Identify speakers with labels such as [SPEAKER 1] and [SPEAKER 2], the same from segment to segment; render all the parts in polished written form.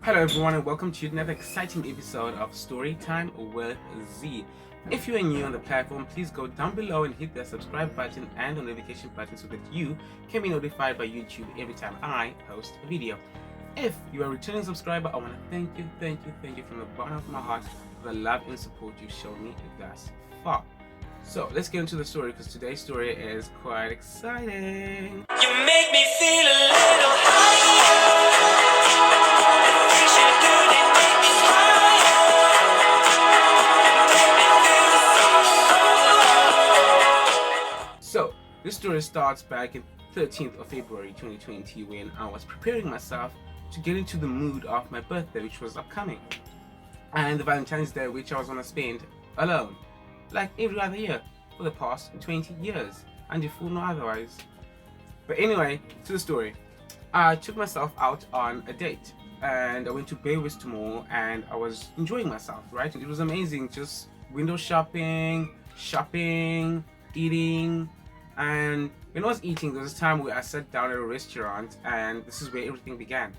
[SPEAKER 1] Hello everyone and welcome to another exciting episode of Storytime with Z. If you are new on the platform, please go down below and hit the subscribe button and the notification button so that you can be notified by YouTube every time I post a video. If you are a returning subscriber, I want to thank you from the bottom of my heart for the love and support you've shown me thus far. So let's get into the story because today's story is quite exciting.
[SPEAKER 2] You make me feel a little higher. Things you do, they make me smile.
[SPEAKER 1] So this story starts back in 13th of February 2020 when I was preparing myself to get into the mood of my birthday, which was upcoming, and the Valentine's Day, which I was going to spend alone, like every other year for the past 20 years, and if fool no otherwise. But anyway, to the story. I took myself out on a date and I went to Bay West Mall and I was enjoying myself, right? It was amazing, just window shopping, eating. And when I was eating, there was a time where I sat down at a restaurant and this is where everything began.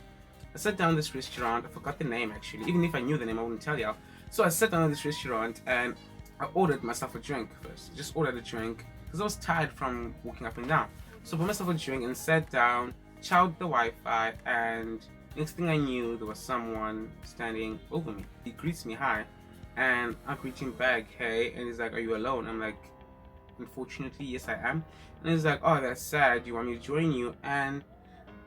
[SPEAKER 1] I sat down at this restaurant, I forgot the name actually, even if I knew the name I wouldn't tell you. So I sat down at this restaurant and I ordered myself a drink first. Just ordered a drink because I was tired from walking up and down. So I bought myself a drink and sat down, chowed the Wi-Fi, and next thing I knew, there was someone standing over me. He greets me hi, and I greet him back, hey, and he's like, are you alone? I'm like, unfortunately, yes I am. And he's like, oh, that's sad, do you want me to join you? And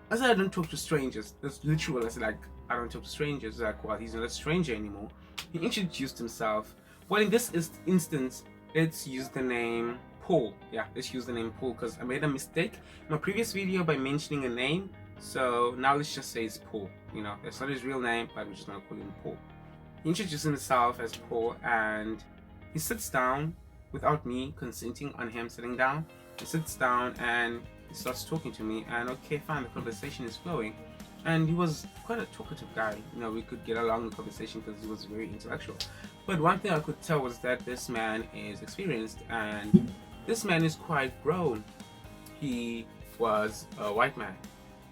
[SPEAKER 1] I said, I don't talk to strangers. That's literal. I said, like, I don't talk to strangers. He's like, well, he's not a stranger anymore. He introduced himself. Well, in this instance, let's use the name Paul. Yeah, let's use the name Paul because I made a mistake in my previous video by mentioning a name. So now let's just say it's Paul. You know, that's not his real name, but we're just gonna call him Paul. He introduced himself as Paul and he sits down without me consenting on him sitting down. He sits down and he starts talking to me, and okay, fine, the conversation is flowing. And he was quite a talkative guy. You know, we could get along in the conversation because he was very intellectual. But one thing I could tell was that this man is experienced and this man is quite grown. He was a white man.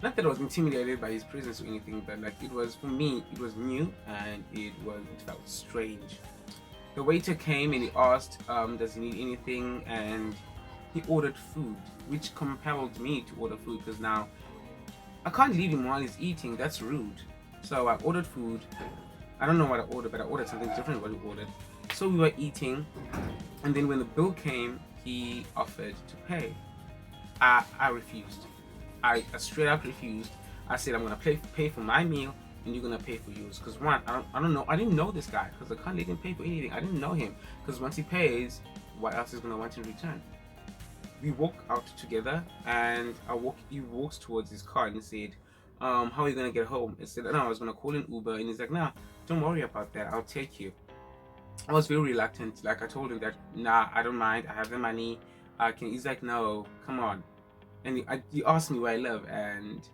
[SPEAKER 1] Not that I was intimidated by his presence or anything, but like it was, for me, it was new and it felt strange. The waiter came and he asked, does he need anything? And he ordered food, which compelled me to order food because now I can't leave him while he's eating, that's rude. So I ordered food. I don't know what I ordered, but I ordered something different than what he ordered. So we were eating, and then when the bill came, he offered to pay. I refused. I straight up refused. I said, I'm gonna pay for my meal, and you're gonna pay for yours. Because one, I don't know, I didn't know this guy, because I can't let him pay for anything. I didn't know him, because once he pays, what else is gonna want in return? We walk out together, and he walks towards his car and he said, how are you gonna get home? I said, no, I was gonna call an Uber, and he's like, nah, don't worry about that, I'll take you. I was very reluctant. Like I told him that, nah, I don't mind, I have the money. He's like, no, come on. And he asked me where I live, and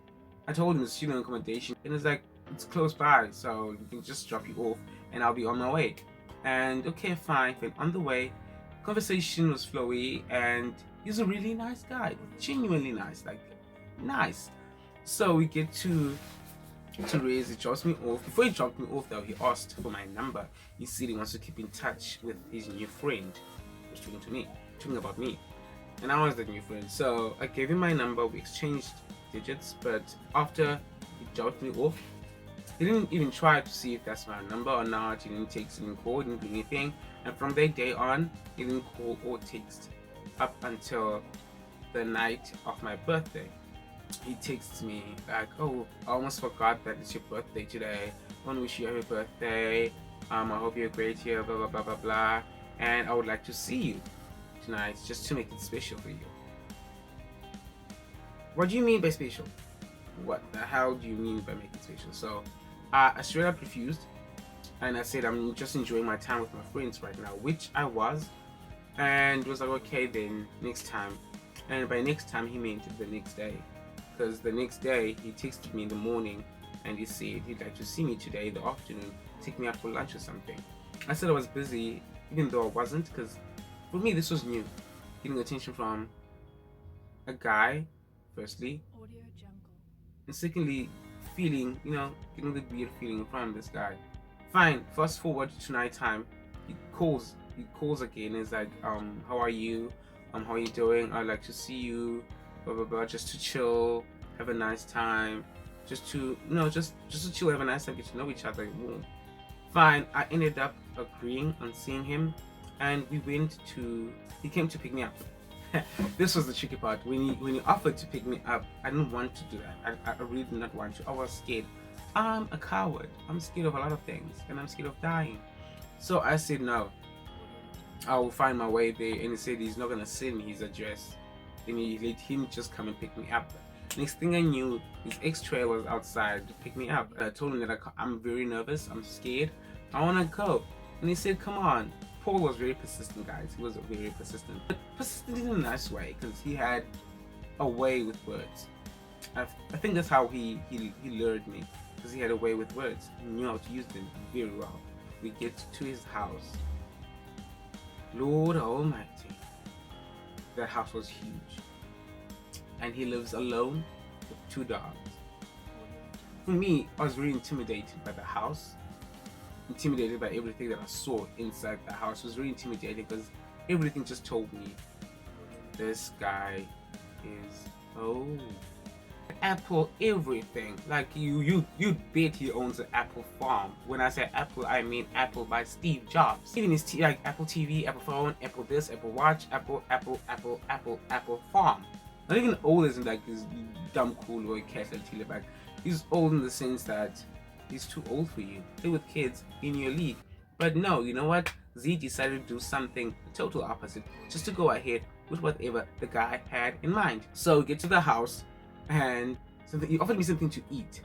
[SPEAKER 1] I told him it's student accommodation, and he's like, it's close by, so you can just drop you off, and I'll be on my way. And okay, fine. But on the way, conversation was flowy, and he's a really nice guy, genuinely nice, like nice. So we get to raise, he drops me off. Before he dropped me off though, he asked for my number. He said he wants to keep in touch with his new friend. He was talking to me, talking about me. And I was the new friend. So I gave him my number, we exchanged digits, but after he dropped me off, he didn't even try to see if that's my number or not. He didn't text, he didn't call, he didn't do anything. And from that day on, he didn't call or text up until the night of my birthday. He texts me like, oh, I almost forgot that it's your birthday today. I want to wish you a happy birthday. I hope you're great here, blah, blah, blah, blah, blah. And I would like to see you tonight just to make it special for you. What do you mean by special? What the hell do you mean by making it special? So I straight up refused. And I said, I'm just enjoying my time with my friends right now, which I was. And was like, okay, then next time. And by next time, he meant the next day. Because the next day, he texted me in the morning and he said he'd like to see me today in the afternoon, take me out for lunch or something. I said I was busy, even though I wasn't, because for me, this was new. Getting attention from a guy, firstly. And secondly, feeling, getting the weird feeling in front of this guy. Fine, fast forward to nighttime. He calls again. He's like, how are you? How are you doing? I'd like to see you, blah blah blah, just to chill, have a nice time, just to just to chill, have a nice time, get to know each other. Fine, I ended up agreeing on seeing him, and he came to pick me up. This was the tricky part. When he offered to pick me up, I didn't want to do that. I really did not want to. I was scared. I'm a coward. I'm scared of a lot of things, and I'm scared of dying. So I said no. I will find my way there. And he said he's not gonna send me his address. Then he let him just come and pick me up. Next thing I knew, his ex-trail was outside to pick me up. I told him that I'm very nervous. I'm scared. I wanna go. And he said, "Come on." Paul was very persistent, guys. He was very persistent, but persistent in a nice way, because he had a way with words. I think that's how he lured me, because he had a way with words. He knew how to use them very well. We get to his house. Lord Almighty, that house was huge, and he lives alone with 2 dogs. For me, I was very intimidated by the house. Intimidated by everything that I saw inside the house. It was really intimidating because everything just told me this guy is Apple everything. Like you bet he owns an Apple farm. When I say Apple, I mean Apple by Steve Jobs. Even his like Apple TV, Apple phone, Apple this, Apple watch, Apple farm. Not even old as in like this dumb cool or cat like back. He's old in the sense that he's too old for you. Play with kids in your league. But no, you know what? Zeigh decided to do something total opposite, just to go ahead with whatever the guy had in mind. So get to the house, and he offered me something to eat.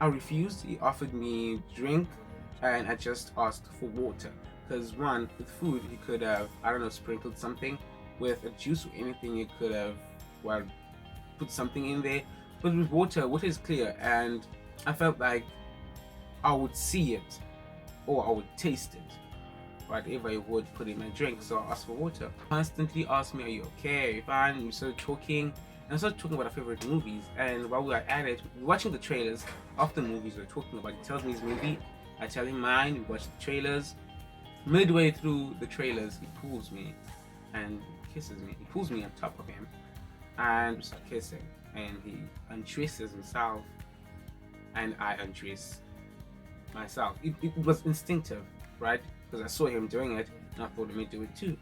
[SPEAKER 1] I refused. He offered me drink, and I just asked for water. Because one, with food, he could have, I don't know, sprinkled something. With a juice or anything, he could have, well, put something in there. But with water is clear, and I felt like I would see it, or I would taste it, whatever I would put in my drink. So I asked for water. Constantly asked me, "Are you okay? Are you fine?" We started talking, and I started talking about our favorite movies. And while we were at it, watching the trailers of the movies we're talking about, he tells me his movie, I tell him mine. We watch the trailers. Midway through the trailers, he pulls me and kisses me. He pulls me on top of him, and we start kissing. And he undresses himself, and I undress myself. It was instinctive, right? Because I saw him doing it, and I thought let me do it too.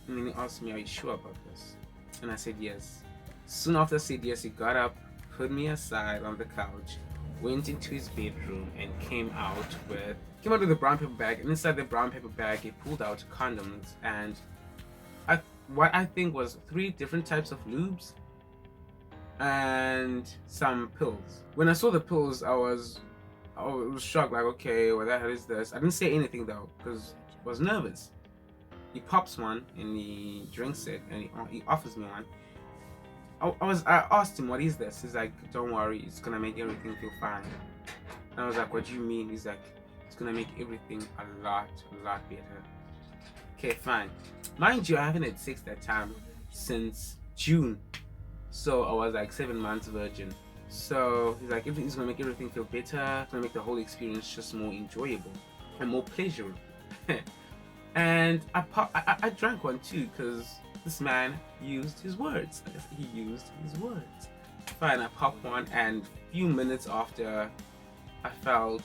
[SPEAKER 1] And then he asked me, "Are you sure about this?" And I said yes. Soon after I said yes, he got up, put me aside on the couch, went into his bedroom, and came out with a brown paper bag. And inside the brown paper bag, he pulled out condoms and what I think was 3 different types of lubes and some pills. When I saw the pills, I was shocked, like, okay, what the hell is this? I didn't say anything though, because I was nervous. He pops one and he drinks it, and he offers me one. I asked him, "What is this?" He's like, "Don't worry, it's gonna make everything feel fine." And I was like, "What do you mean?" He's like, "It's gonna make everything a lot better." Okay, fine. Mind you, I haven't had sex that time since June, so I was like 7 months virgin. So he's like, "It's gonna make everything feel better. It's gonna make the whole experience just more enjoyable and more pleasurable." And I drank one too, because this man used his words. He used his words. Fine, I popped one, and a few minutes after, I felt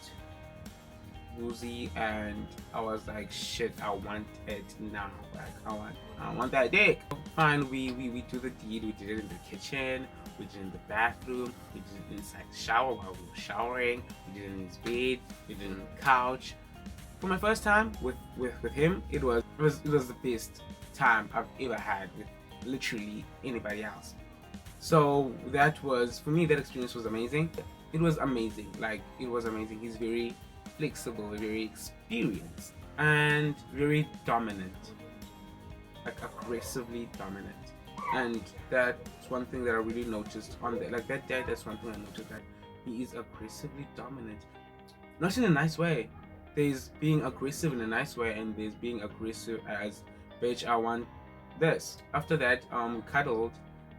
[SPEAKER 1] woozy, and I was like, shit, I want it now. Like, I want that dick. Fine, we do the deed. We did it in the kitchen, we did it in the bathroom, we did it inside the shower while we were showering, we did it in his bed, we did it on the couch. For my first time with him, it was the best time I've ever had with literally anybody else. So that was, for me, that experience was amazing. It was amazing. Like, it was amazing. He's very flexible, very experienced, and very dominant, like aggressively dominant. And that's one thing that I really noticed on that. Like that day, that's one thing I noticed, that he is aggressively dominant. Not in a nice way. There's being aggressive in a nice way, and there's being aggressive as, bitch, I want this. After that, we cuddled,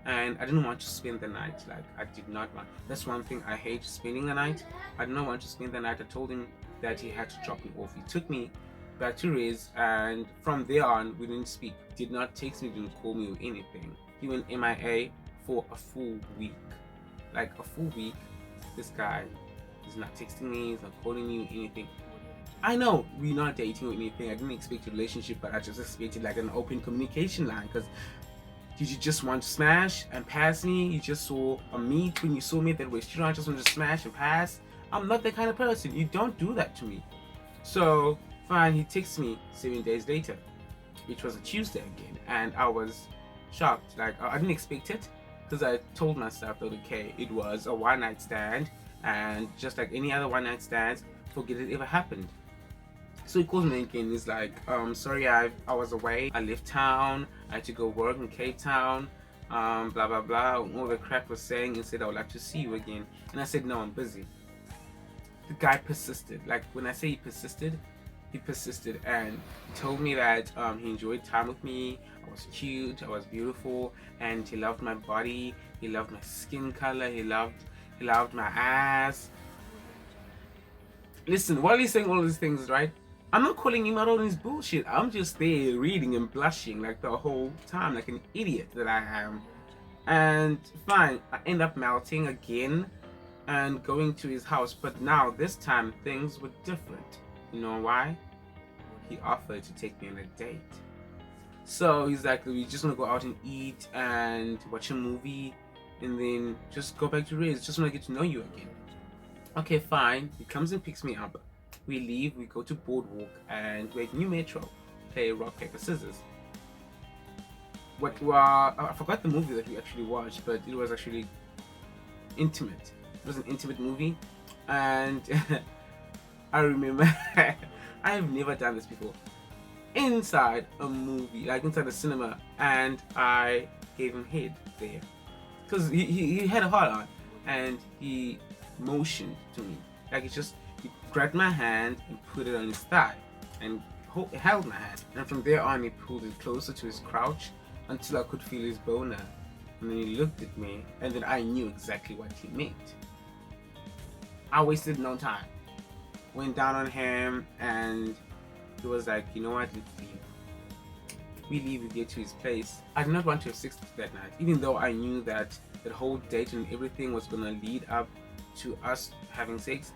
[SPEAKER 1] and I didn't want to spend the night. Like, I did not want. That's one thing I hate, spending the night. I did not want to spend the night. I told him that he had to drop me off. He took me back to Riz, and from there on, we didn't speak. Did not text me, didn't call me or anything. He went MIA for a full week. Like, a full week. This guy is not texting me, he's not calling me or anything. I know we're not dating or anything. I didn't expect a relationship, but I just expected like an open communication line. Because did you just want to smash and pass me? You just saw a meet when you saw me at the restaurant, just want to smash and pass? I'm not that kind of person. You don't do that to me. So fine, he texts me 7 days later, which was a Tuesday again, and I was shocked. Like, I didn't expect it, because I told myself that okay, it was a one night stand, and just like any other one night stands, forget it ever happened. So he calls me again. He's like, sorry, I was away. I left town. I had to go work in Cape Town. Blah blah blah. All the crap was saying, and said I would like to see you again. And I said no, I'm busy. The guy persisted. Like, when I say he persisted and he told me that he enjoyed time with me. I was cute. I was beautiful, and he loved my body. He loved my skin color. He loved my ass. Listen, while he's saying all these things, right? I'm not calling him out on his bullshit. I'm just there reading and blushing like the whole time, like an idiot that I am. And fine, I end up melting again and going to his house. But now, this time, things were different. You know why? He offered to take me on a date. So he's like, we just want to go out and eat and watch a movie and then just go back to Riz. Just want to get to know you again. Okay, fine. He comes and picks me up. We leave, we go to Boardwalk, and we're at New Metro. Play rock, paper, scissors. I forgot the movie that we actually watched, but it was actually intimate. It was an intimate movie, and I remember I have never done this before. Inside a movie, like inside a cinema, and I gave him head there. Because he had a heart on, and he motioned to me. Like, he grabbed my hand and put it on his thigh and held my hand, and from there on he pulled it closer to his crouch until I could feel his boner, and then he looked at me, and then I knew exactly what he meant. I wasted no time, went down on him, and he was like, you know what, let's leave. We leave, we get to his place. I did not want to have sex that night, even though I knew that that whole date and everything was gonna lead up to us having sex.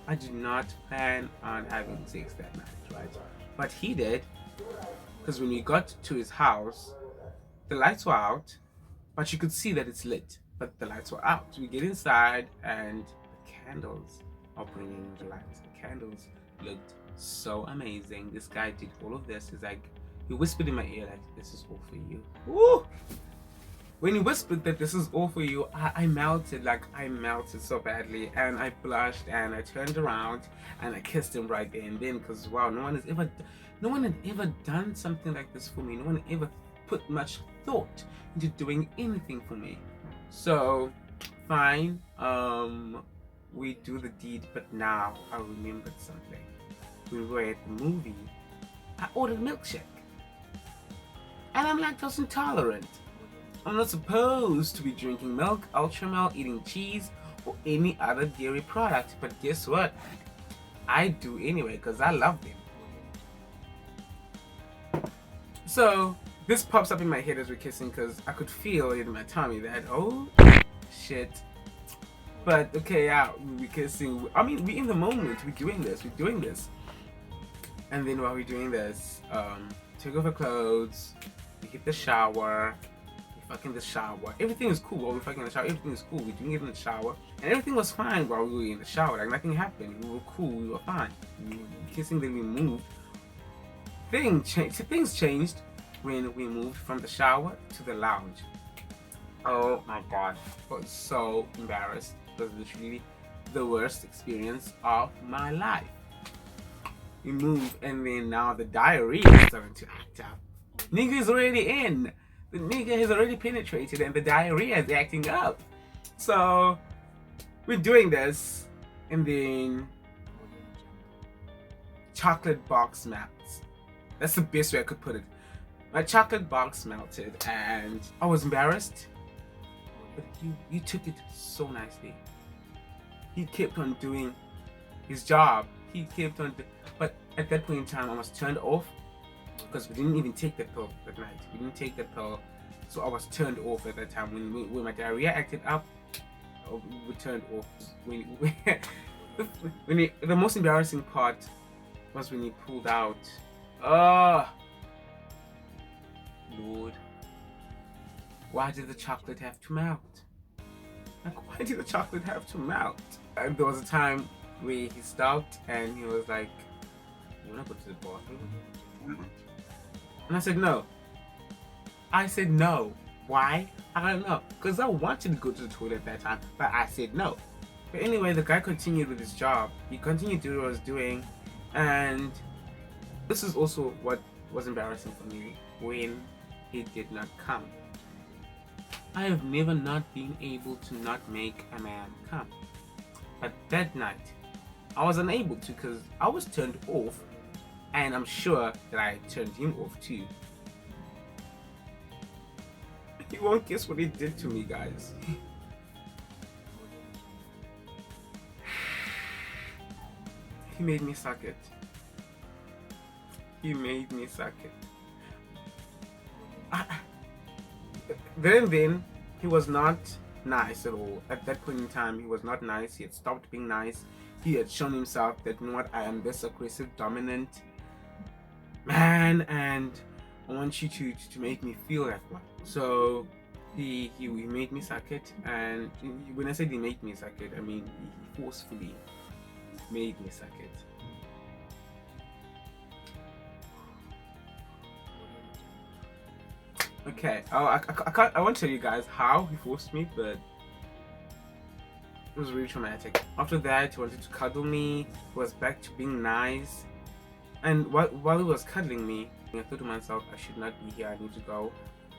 [SPEAKER 1] I did not plan on having sex that night, right? But he did, because when we got to his house, the lights were out, but you could see that it's lit, but the lights were out. We get inside, and the candles are bringing the lights. The candles looked so amazing. This guy did all of this. He's like, he whispered in my ear, like, this is all for you. Woo! When he whispered that this is all for you, I melted so badly, and I blushed, and I turned around and I kissed him right there and then, because wow, no one had ever done something like this for me. No one had ever put much thought into doing anything for me. So fine, we do the deed, but now I remembered something. We were at the movie. I ordered a milkshake, and I'm lactose intolerant. I'm not supposed to be drinking milk, ultra milk, eating cheese, or any other dairy product, but guess what? I do anyway, because I love them. So this pops up in my head as we're kissing, because I could feel in my tummy that, oh shit. But okay, yeah, we're kissing. I mean, we're in the moment, we're doing this. And then while we're doing this, take off our clothes, we hit the shower, in the shower. Everything is cool while we're fucking in the shower. Everything is cool. We're doing it in the shower, and everything was fine while we were in the shower. Like, nothing happened. We were cool. We were fine. We were kissing. Then we moved. Things changed when we moved from the shower to the lounge. Oh my god! I was so embarrassed. It was literally the worst experience of my life. We moved, and then now the diarrhea is starting to act up. Nigga's already in. The nigga has already penetrated, and the diarrhea is acting up. So we're doing this, and then chocolate box melts. That's the best way I could put it. My chocolate box melted, and I was embarrassed. but you took it so nicely. He kept on doing his job. He kept on, but at that point in time, I was turned off because we didn't even take that pill that night. We didn't take that pill, so I was turned off at that time. When my diarrhea acted up, we turned off. The most embarrassing part was when he pulled out. Lord, why did the chocolate have to melt? Like, why did the chocolate have to melt? And there was a time where he stopped and he was like, "You wanna go to the bathroom?" And I said no. I said no. Why? I don't know. Because I wanted to go to the toilet at that time, but I said no. But anyway, the guy continued with his job. He continued to do what he was doing, and this is also what was embarrassing for me when he did not come. I have never not been able to not make a man come. But that night, I was unable to because I was turned off, and I'm sure that I turned him off too. You won't guess what he did to me, guys. He made me suck it. He made me suck it. Then he was not nice at all. At that point in time, he was not nice. He had stopped being nice. He had shown himself that, you know what, I am this aggressive, dominant man, and I want you to make me feel that way. So he made me suck it, and when I said he made me suck it, I mean he forcefully made me suck it. Okay, I won't tell you guys how he forced me, but it was really traumatic. After that, he wanted to cuddle me. He was back to being nice, and while he was cuddling me, I thought to myself, I should not be here. I need to go.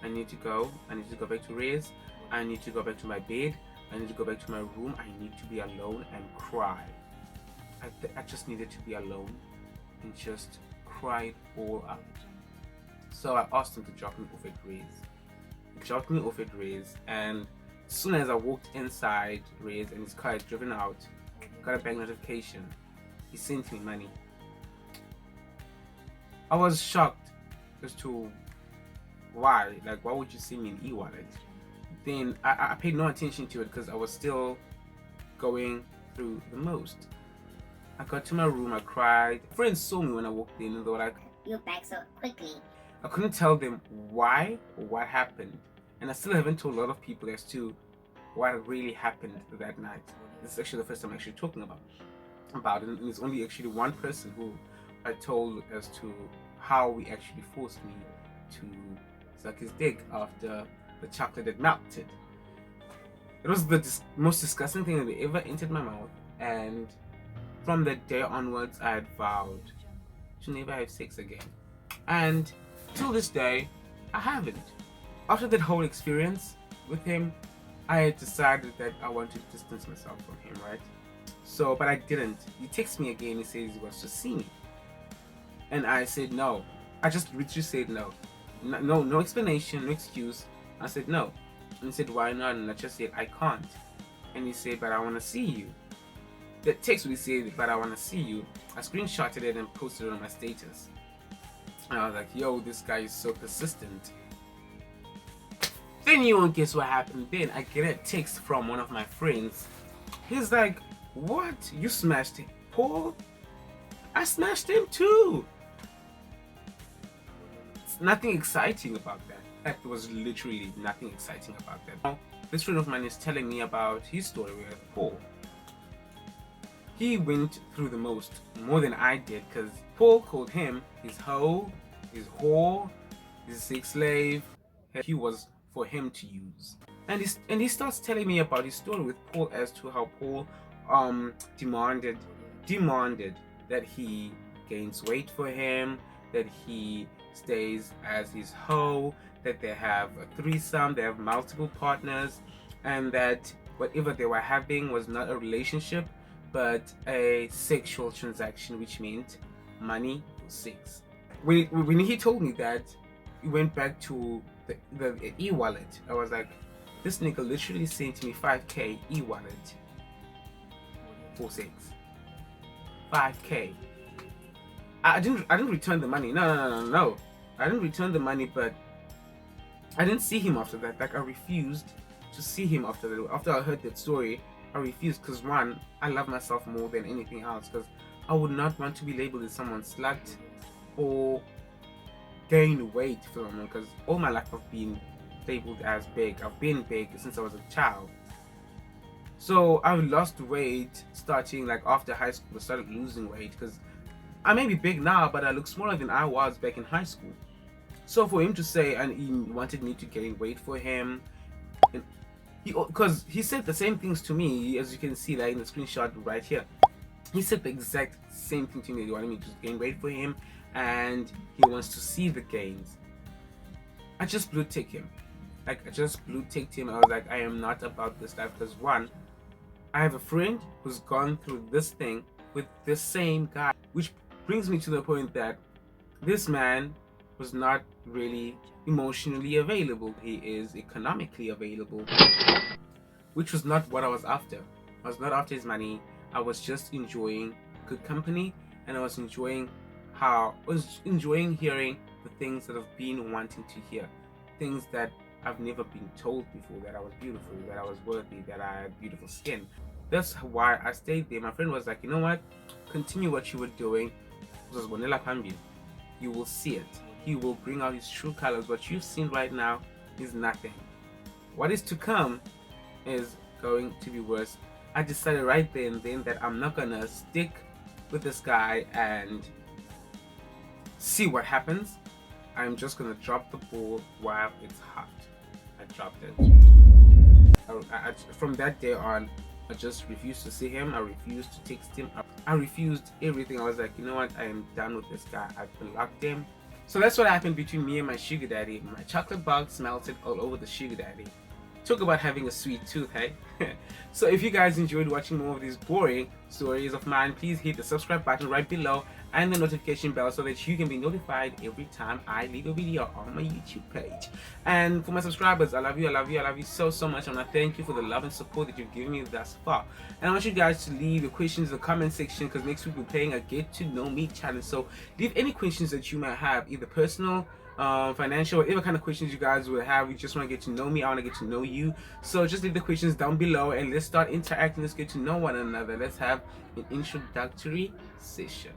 [SPEAKER 1] I need to go back to Ray's. I need to go back to my bed. I need to go back to my room. I need to be alone and cry. I just needed to be alone and just cry it all out. So I asked him to drop me off at Ray's. He dropped me off at Ray's, and as soon as I walked inside Ray's and his car had driven out, got a bank notification. He sent me money. I was shocked as to why. Like, why would you send me an e-wallet? Then I paid no attention to it because I was still going through the most. I got to my room, I cried. Friends saw me when I walked in and they were like,
[SPEAKER 3] "You're back so quickly."
[SPEAKER 1] I couldn't tell them why or what happened. And I still haven't told a lot of people as to what really happened that night. This is actually the first time I'm actually talking about it. And there's only actually one person who I told as to how he actually forced me to suck his dick after the chocolate had melted. It was the most disgusting thing that ever entered my mouth, and from that day onwards I had vowed to never have sex again. And till this day, I haven't. After that whole experience with him, I had decided that I wanted to distance myself from him, right? So, but I didn't. He texts me again, he says he wants to see me. And I said no. I just literally said no. No explanation, no excuse. I said no. And he said, why not? And I just said, I can't. And he said, but I want to see you. The text would say, but I want to see you. I screenshotted it and posted it on my status. And I was like, yo, this guy is so persistent. Then you won't guess what happened. Then I get a text from one of my friends. He's like, what? You smashed him, Paul? I smashed him too. It's nothing exciting about that. That was literally nothing exciting about that. Now, this friend of mine is telling me about his story with Paul. He went through the more than I did, because Paul called him his hoe, his whore, his sex slave. He was for him to use. And he starts telling me about his story with Paul as to how Paul demanded that he gains weight for him, that he stays as his hoe, that they have a threesome, they have multiple partners, and that whatever they were having was not a relationship but a sexual transaction, which meant money for sex. When he told me that, he went back to the e-wallet. I was like, This nigga literally sent me 5k e-wallet for sex. 5k. I didn't return the money. No. I didn't return the money, but I didn't see him after that. Like, I refused to see him after that. After I heard that story, I refused because, one, I love myself more than anything else, because I would not want to be labeled as someone's slut or gain weight for someone, because all my life I've been labeled as big. I've been big since I was a child. So I lost weight starting like after high school. I started losing weight because I may be big now, but I look smaller than I was back in high school. So for him to say, and he wanted me to gain weight for him, because he said the same things to me, as you can see that in the screenshot right here. He said the exact same thing to me. He wanted me to gain weight for him, and he wants to see the gains. I just blue ticked him. I was like, I am not about this life, because one, I have a friend who's gone through this thing with the same guy, which brings me to the point that this man was not really emotionally available. He is economically available, which was not what I was after. I was not after his money. I was just enjoying good company, and I was enjoying hearing the things that I've been wanting to hear, things that I've never been told before, that I was beautiful, that I was worthy, that I had beautiful skin. That's why I stayed there. My friend was like, you know what, continue what you were doing. You will see it. He will bring out his true colors. What you've seen right now is nothing. What is to come is going to be worse. I decided right there and then that I'm not gonna stick with this guy and see what happens. I'm just gonna drop the ball while it's hot. I dropped it. From that day on, I just refused to see him. I refused to text him. I refused everything. I was like, you know what? I am done with this guy. I blocked him. So that's what happened between me and my sugar daddy. My chocolate box melted all over the sugar daddy. Talk about having a sweet tooth, hey? So if you guys enjoyed watching more of these boring stories of mine, please hit the subscribe button right below and the notification bell so that you can be notified every time I leave a video on my YouTube page. And for my subscribers, I love you so much. And I thank you for the love and support that you've given me thus far. And I want you guys to leave your questions in the comment section, because next week we're playing a get to know me challenge. So leave any questions that you might have, either personal, financial, whatever kind of questions you guys will have. You just want to get to know me, I want to get to know you. So just leave the questions down below and let's start interacting. Let's get to know one another. Let's have an introductory session.